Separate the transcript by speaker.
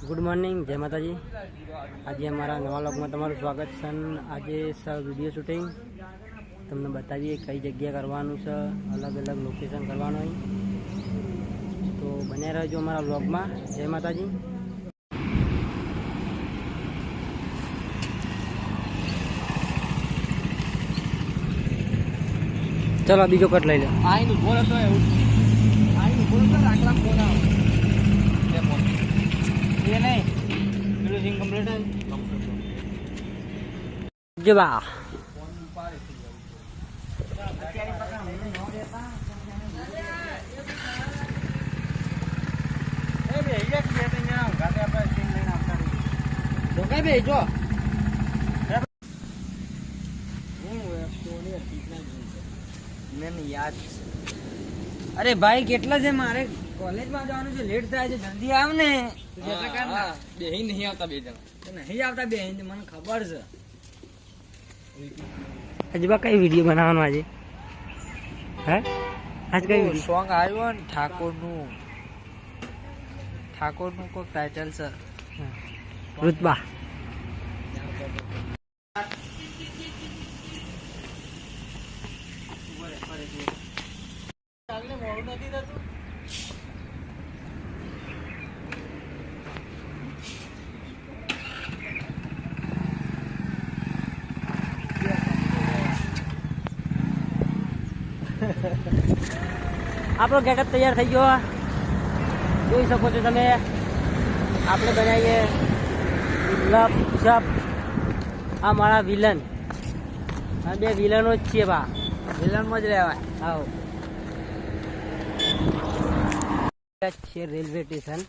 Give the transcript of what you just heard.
Speaker 1: Good morning, જય માતાજી। આજે અમારા નવા વ્લોગમાં તમારું સ્વાગત છે। આજે વિડીયો શૂટિંગ તમને બતાવીએ કઈ જગ્યા કરવાનું છે, અલગ અલગ લોકેશન કરવાનું હોય તો બન્યા રહેજો અમારા વ્લોગમાં। જય માતાજી। ચલો બીજો કટ લઈ લો।
Speaker 2: આઈનું બોલ તો એવું આઈનું બોલ તો આટલા ફોન આવે એ નહીં પેલું સિંગ કમ્પ્લીટ
Speaker 1: જવા
Speaker 2: ફોન ઉપાડે અત્યારે પકડ મને નો દેતા એ બે એક બે તો ન્યા ગાતે આપણે સિંગ લઈને આપતા રહી જો કઈ બે જો હું સોની ઠીકના મને યાદ છે। અરે ભાઈ કેટલા છે મારે કોલેજમાં જવાનું છે, લેટ થાય છે, જલ્દી આવ ને। બે નહીં આવતા બે જણા નહીં આવતા બે મને ખબર છે।
Speaker 1: હજુ કઈ વિડીયો બનાવવાનો આજે? હે આજ કઈ
Speaker 2: સોંગ આવ્યો ને ઠાકોરનું કોઈ ટાઇટલ છે
Speaker 1: રુતબા।
Speaker 2: મોડું નથી થતું
Speaker 1: આપણો ગેટઅપ તૈયાર થઈ ગયો, જોઈ શકો છો તમે। આપણે બનાવીએ વિપ્લવ પુષપ, આ મારા વિલન, આ બે વિલનો જ છીએ બા,
Speaker 2: વિલનમાં જ રહેવાય।
Speaker 1: આવો છે રેલવે સ્ટેશન।